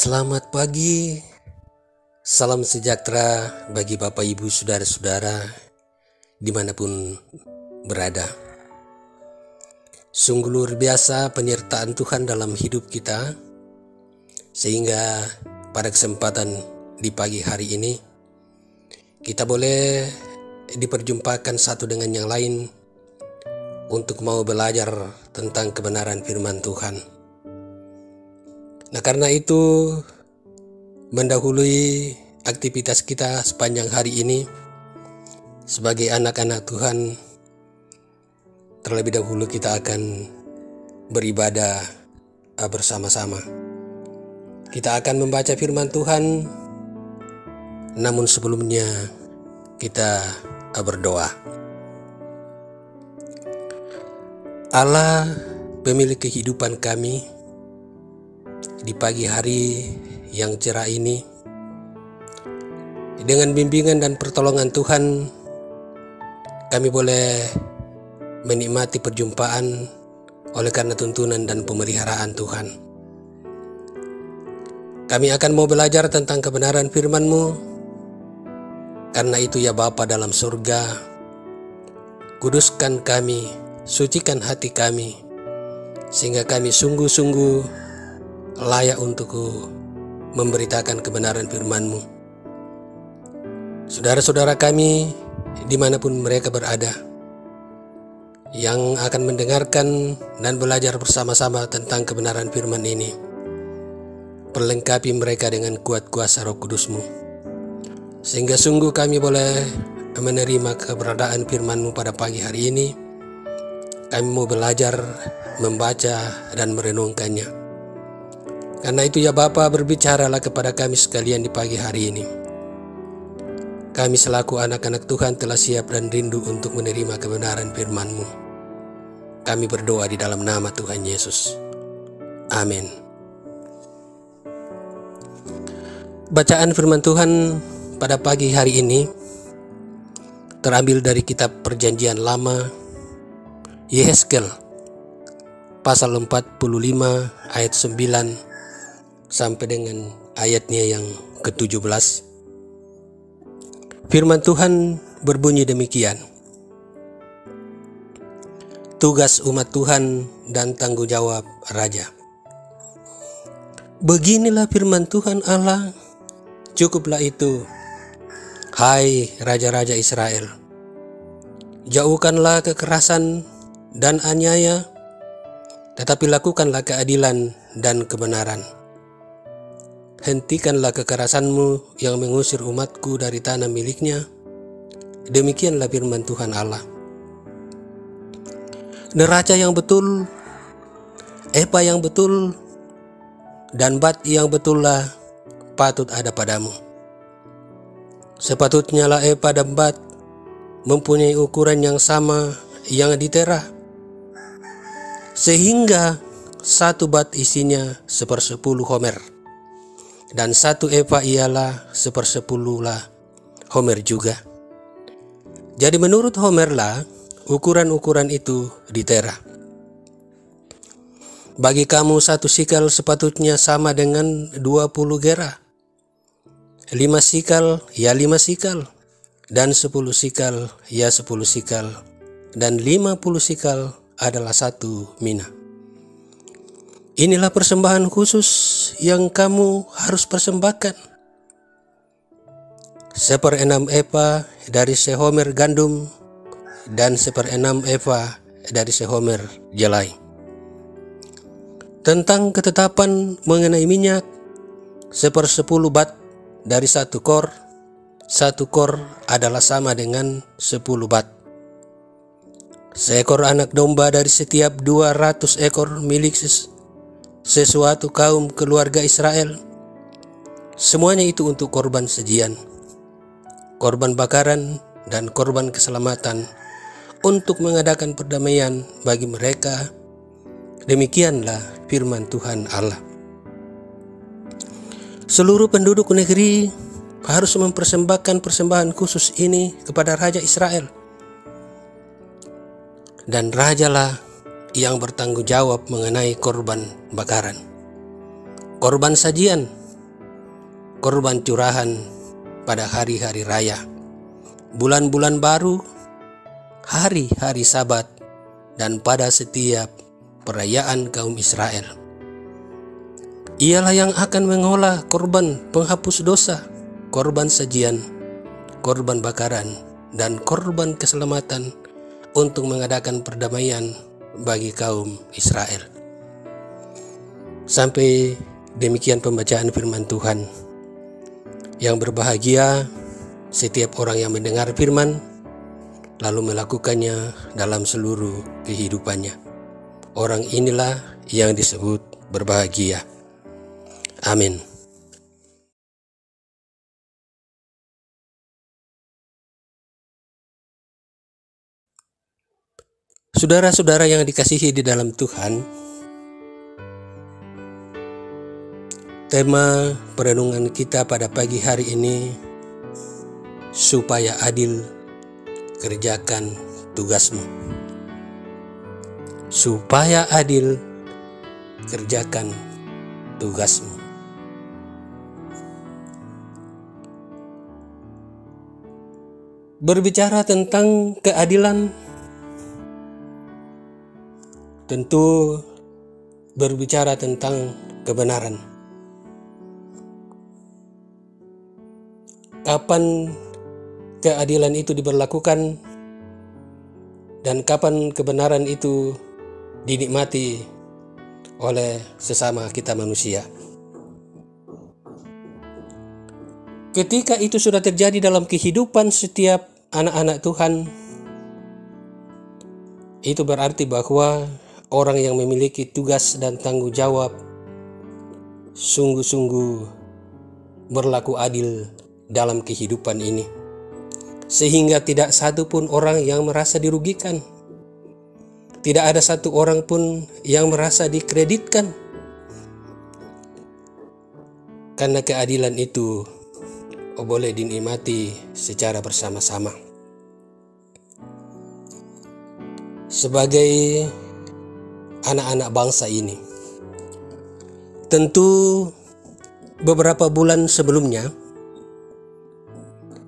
Selamat pagi, salam sejahtera bagi Bapak Ibu Saudara-saudara dimanapun berada. Sungguh luar biasa penyertaan Tuhan dalam hidup kita, sehingga pada kesempatan di pagi hari ini kita boleh diperjumpakan satu dengan yang lain untuk mau belajar tentang kebenaran firman Tuhan. Nah, karena itu mendahului aktivitas kita sepanjang hari ini sebagai anak-anak Tuhan, terlebih dahulu kita akan beribadah bersama-sama. Kita akan membaca firman Tuhan, namun sebelumnya kita berdoa. Allah, pemilik kehidupan kami, di pagi hari yang cerah ini, dengan bimbingan dan pertolongan Tuhan, kami boleh menikmati perjumpaan oleh karena tuntunan dan pemeliharaan Tuhan. Kami akan mau belajar tentang kebenaran firman-Mu. Karena itu ya Bapa dalam surga, kuduskan kami, sucikan hati kami, sehingga kami sungguh-sungguh layak untuk memberitakan kebenaran firman-Mu. Saudara-saudara kami dimanapun mereka berada, yang akan mendengarkan dan belajar bersama-sama tentang kebenaran firman ini, perlengkapi mereka dengan kuat kuasa Roh Kudus-Mu, sehingga sungguh kami boleh menerima keberadaan firman-Mu pada pagi hari ini. Kami mau belajar, membaca, dan merenungkannya. Karena itu ya Bapa, berbicaralah kepada kami sekalian di pagi hari ini. Kami selaku anak-anak Tuhan telah siap dan rindu untuk menerima kebenaran firman-Mu. Kami berdoa di dalam nama Tuhan Yesus. Amin. Bacaan firman Tuhan pada pagi hari ini terambil dari kitab Perjanjian Lama, Yehezkel, pasal 45 ayat 9 sampai dengan ayatnya yang ke-17. Firman Tuhan berbunyi demikian. Tugas umat Tuhan dan tanggung jawab Raja. Beginilah firman Tuhan Allah, cukuplah itu, hai raja-raja Israel. Jauhkanlah kekerasan dan aniaya, tetapi lakukanlah keadilan dan kebenaran. Hentikanlah kekerasanmu yang mengusir umatku dari tanah miliknya. Demikianlah firman Tuhan Allah. Neraca yang betul, epa yang betul, dan bat yang betullah patut ada padamu. Sepatutnya lah epa dan bat mempunyai ukuran yang sama yang ditera, sehingga satu bat isinya 1/10 homer. Dan satu efa ialah 1/10 homer juga. Jadi menurut homer lah ukuran-ukuran itu ditera. Bagi kamu 1 sikal sepatutnya sama dengan 20 gera. 5 sikal ya 5 sikal, dan 10 sikal ya 10 sikal, dan 50 sikal adalah 1 mina. Inilah persembahan khusus yang kamu harus persembahkan. 1/6 efa dari sehomer gandum, dan 1/6 efa dari sehomer jelai. Tentang ketetapan mengenai minyak, 1/10 bat dari 1 kor. 1 kor adalah sama dengan 10 bat. Seekor anak domba dari setiap 200 ekor milik sesuatu kaum keluarga Israel. Semuanya itu untuk korban sajian, korban bakaran, dan korban keselamatan, untuk mengadakan perdamaian bagi mereka. Demikianlah firman Tuhan Allah. Seluruh penduduk negeri harus mempersembahkan persembahan khusus ini kepada Raja Israel. Dan rajalah yang bertanggung jawab mengenai korban bakaran, korban sajian, korban curahan pada hari-hari raya, bulan-bulan baru, hari-hari Sabat, dan pada setiap perayaan kaum Israel. Ialah yang akan mengolah korban penghapus dosa, korban sajian, korban bakaran, dan korban keselamatan untuk mengadakan perdamaian bagi kaum Israel. Sampai demikian pembacaan firman Tuhan. Yang berbahagia setiap orang yang mendengar firman lalu melakukannya dalam seluruh kehidupannya. Orang inilah yang disebut berbahagia. Amin. Saudara-saudara yang dikasihi di dalam Tuhan, tema perenungan kita pada pagi hari ini, supaya adil kerjakan tugasmu. Supaya adil kerjakan tugasmu. Berbicara tentang keadilan, tentu berbicara tentang kebenaran. Kapan keadilan itu diberlakukan dan kapan kebenaran itu dinikmati oleh sesama kita manusia. Ketika itu sudah terjadi dalam kehidupan setiap anak-anak Tuhan, itu berarti bahwa orang yang memiliki tugas dan tanggung jawab sungguh-sungguh berlaku adil dalam kehidupan ini, sehingga tidak satu pun orang yang merasa dirugikan, tidak ada satu orang pun yang merasa dikreditkan, karena keadilan itu boleh dinikmati secara bersama-sama. Sebagai anak-anak bangsa ini, tentu beberapa bulan sebelumnya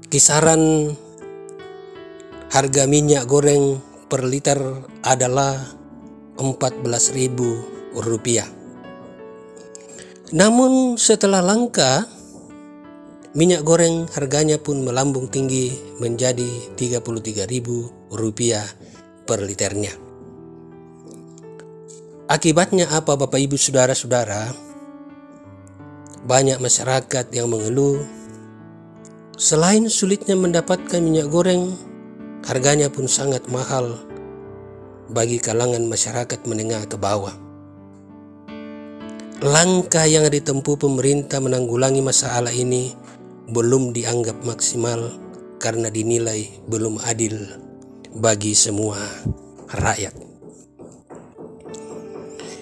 kisaran harga minyak goreng per liter adalah Rp14.000. Namun setelah langka, minyak goreng harganya pun melambung tinggi menjadi Rp33.000 per liternya. Akibatnya apa, Bapak Ibu Saudara-saudara? Banyak masyarakat yang mengeluh, selain sulitnya mendapatkan minyak goreng, harganya pun sangat mahal bagi kalangan masyarakat menengah ke bawah. Langkah yang ditempuh pemerintah menanggulangi masalah ini belum dianggap maksimal karena dinilai belum adil bagi semua rakyat.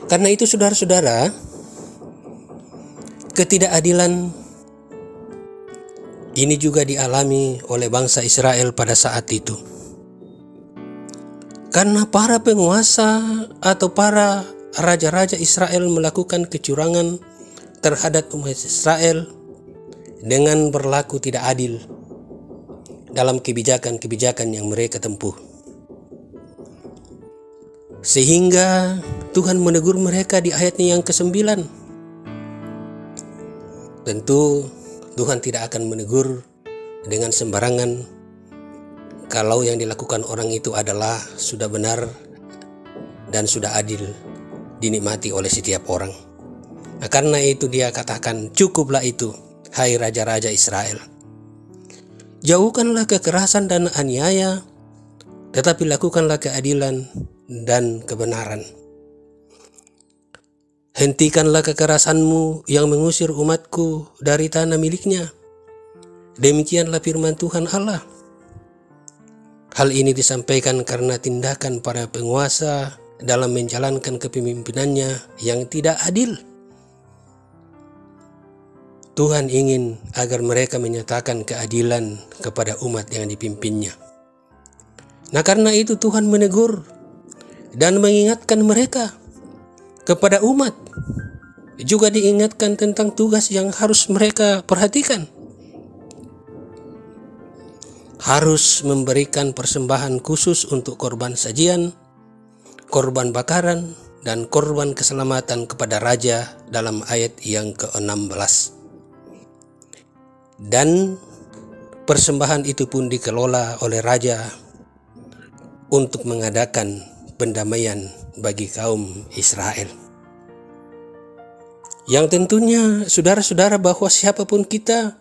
Karena itu saudara-saudara, ketidakadilan ini juga dialami oleh bangsa Israel pada saat itu. Karena para penguasa atau para raja-raja Israel melakukan kecurangan terhadap umat Israel dengan berlaku tidak adil dalam kebijakan-kebijakan yang mereka tempuh. Sehingga Tuhan menegur mereka di ayatnya yang ke-9. Tentu Tuhan tidak akan menegur dengan sembarangan kalau yang dilakukan orang itu adalah sudah benar dan sudah adil dinikmati oleh setiap orang. Nah, karena itu dia katakan, cukuplah itu, hai raja-raja Israel. Jauhkanlah kekerasan dan aniaya, tetapi lakukanlah keadilan dan kebenaran. Hentikanlah kekerasanmu yang mengusir umatku dari tanah miliknya. Demikianlah firman Tuhan Allah. Hal ini disampaikan karena tindakan para penguasa dalam menjalankan kepemimpinannya yang tidak adil. Tuhan ingin agar mereka menyatakan keadilan kepada umat yang dipimpinnya. Nah, karena itu Tuhan menegur dan mengingatkan mereka kepada umat juga diingatkan tentang tugas yang harus mereka perhatikan. Harus memberikan persembahan khusus untuk korban sajian, korban bakaran, dan korban keselamatan kepada raja dalam ayat yang ke-16. Dan persembahan itu pun dikelola oleh raja untuk mengadakan pendamaian bagi kaum Israel. Yang tentunya saudara-saudara bahwa siapapun kita,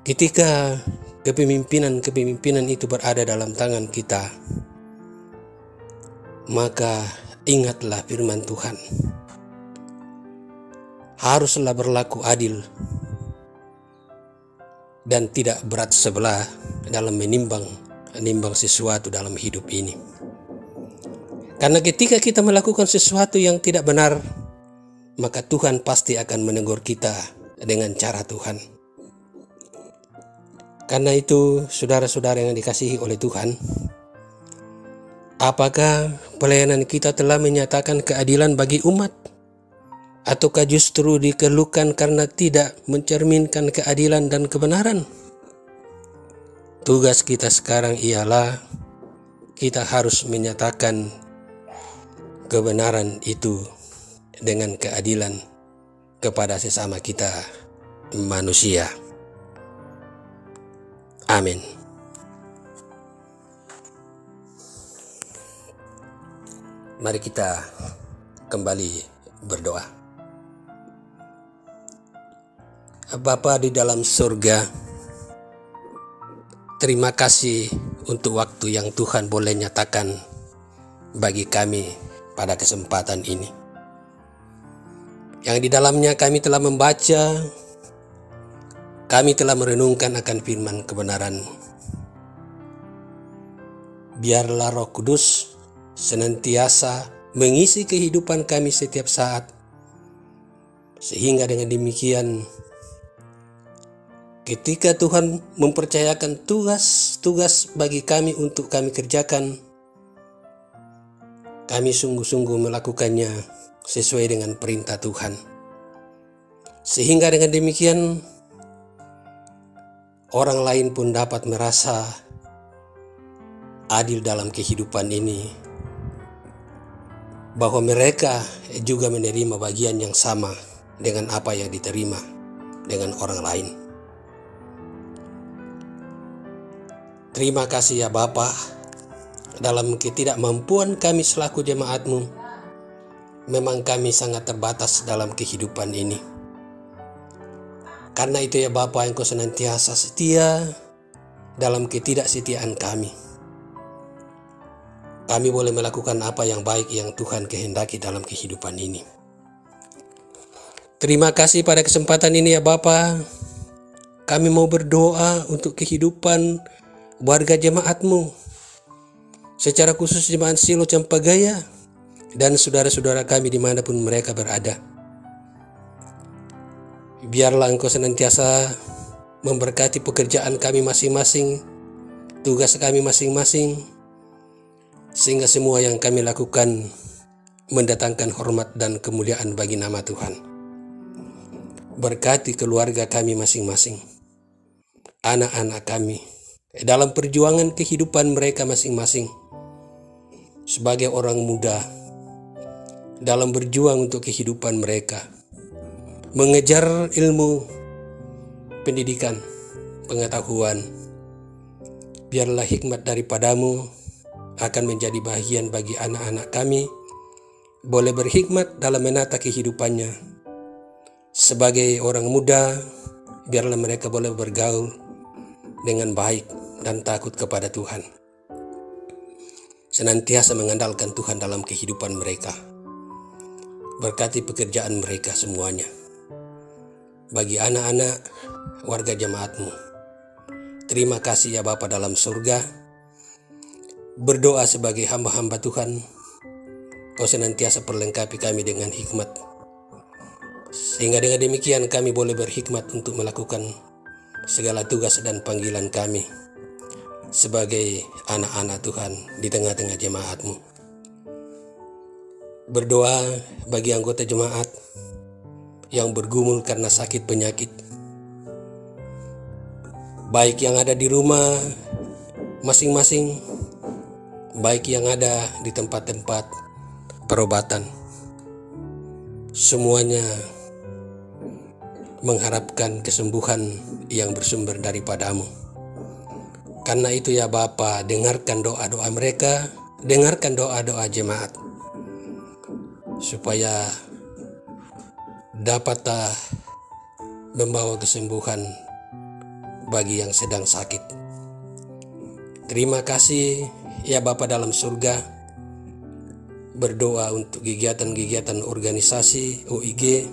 ketika kepemimpinan itu berada dalam tangan kita, maka ingatlah firman Tuhan. Haruslah berlaku adil dan tidak berat sebelah dalam menimbang sesuatu dalam hidup ini. Karena ketika kita melakukan sesuatu yang tidak benar, maka Tuhan pasti akan menegur kita dengan cara Tuhan. Karena itu, saudara-saudara yang dikasihi oleh Tuhan, apakah pelayanan kita telah menyatakan keadilan bagi umat? Ataukah justru dikeluhkan karena tidak mencerminkan keadilan dan kebenaran? Tugas kita sekarang ialah kita harus menyatakan kebenaran itu dengan keadilan kepada sesama kita manusia. Amin. Mari kita kembali berdoa. Bapa di dalam surga, terima kasih untuk waktu yang Tuhan boleh nyatakan bagi kami pada kesempatan ini, yang di dalamnya kami telah membaca, kami telah merenungkan akan firman kebenaran-Mu. Biarlah Roh Kudus senantiasa mengisi kehidupan kami setiap saat, sehingga dengan demikian ketika Tuhan mempercayakan tugas-tugas bagi kami untuk kami kerjakan, kami sungguh-sungguh melakukannya sesuai dengan perintah Tuhan. Sehingga dengan demikian orang lain pun dapat merasa adil dalam kehidupan ini, bahwa mereka juga menerima bagian yang sama dengan apa yang diterima dengan orang lain. Terima kasih ya Bapa, dalam ketidakmampuan kami selaku jemaat-Mu, memang kami sangat terbatas dalam kehidupan ini. Karena itu ya Bapa, Engkau senantiasa setia dalam ketidaksetiaan kami. Kami boleh melakukan apa yang baik yang Tuhan kehendaki dalam kehidupan ini. Terima kasih pada kesempatan ini ya Bapa. Kami mau berdoa untuk kehidupan warga jemaat-Mu, secara khusus jemaat Silo Campagaya dan saudara-saudara kami dimanapun mereka berada. Biarlah Engkau senantiasa memberkati pekerjaan kami masing-masing, tugas kami masing-masing, sehingga semua yang kami lakukan mendatangkan hormat dan kemuliaan bagi nama Tuhan. Berkati keluarga kami masing-masing, anak-anak kami, dalam perjuangan kehidupan mereka masing-masing, sebagai orang muda, dalam berjuang untuk kehidupan mereka, mengejar ilmu, pendidikan, pengetahuan. Biarlah hikmat daripada-Mu akan menjadi bagian bagi anak-anak kami, boleh berhikmat dalam menata kehidupannya. Sebagai orang muda, biarlah mereka boleh bergaul dengan baik dan takut kepada Tuhan, senantiasa mengandalkan Tuhan dalam kehidupan mereka. Berkati pekerjaan mereka semuanya. Bagi anak-anak warga jemaat-Mu, terima kasih ya Bapa dalam surga. Berdoa sebagai hamba-hamba Tuhan, Kau senantiasa perlengkapi kami dengan hikmat, sehingga dengan demikian kami boleh berhikmat untuk melakukan segala tugas dan panggilan kami sebagai anak-anak Tuhan di tengah-tengah jemaat-Mu. Berdoa bagi anggota jemaat yang bergumul karena sakit penyakit, baik yang ada di rumah masing-masing, baik yang ada di tempat-tempat perobatan. Semuanya mengharapkan kesembuhan yang bersumber daripadamu. Karena itu ya Bapa, dengarkan doa-doa mereka, dengarkan doa-doa jemaat, supaya dapat membawa kesembuhan bagi yang sedang sakit. Terima kasih ya Bapa dalam surga. Berdoa untuk kegiatan-kegiatan organisasi OIG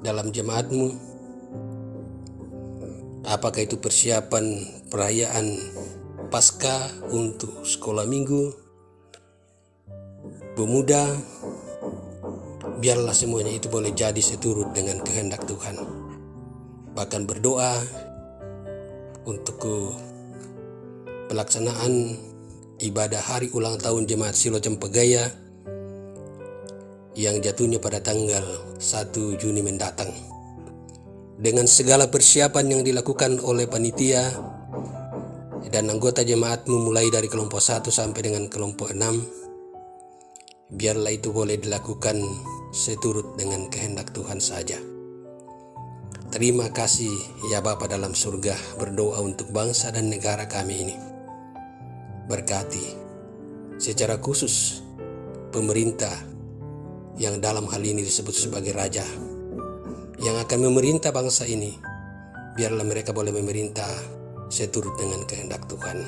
dalam jemaatmu, apakah itu persiapan perayaan Paskah untuk sekolah minggu, pemuda, biarlah semuanya itu boleh jadi seturut dengan kehendak Tuhan. Bahkan berdoa untuk pelaksanaan ibadah hari ulang tahun Jemaat Silo Cempagaya yang jatuhnya pada tanggal 1 Juni mendatang. Dengan segala persiapan yang dilakukan oleh panitia dan anggota jemaatmu mulai dari kelompok 1 sampai dengan kelompok 6, biarlah itu boleh dilakukan seturut dengan kehendak Tuhan saja. Terima kasih ya Bapa dalam surga. Berdoa untuk bangsa dan negara kami ini. Berkati secara khusus pemerintah yang dalam hal ini disebut sebagai raja yang akan memerintah bangsa ini. Biarlah mereka boleh memerintah seturut dengan kehendak Tuhan.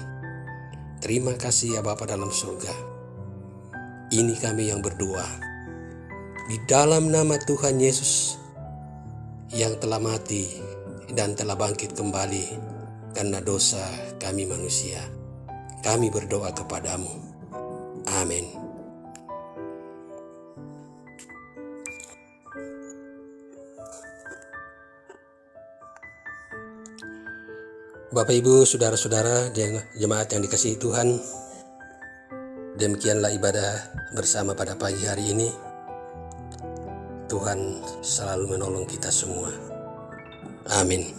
Terima kasih ya Bapa dalam surga. Ini kami yang berdoa di dalam nama Tuhan Yesus yang telah mati dan telah bangkit kembali karena dosa kami manusia. Kami berdoa kepadamu. Amin. Bapak Ibu, saudara-saudara, jemaat yang dikasihi Tuhan, demikianlah ibadah bersama pada pagi hari ini. Tuhan selalu menolong kita semua. Amin.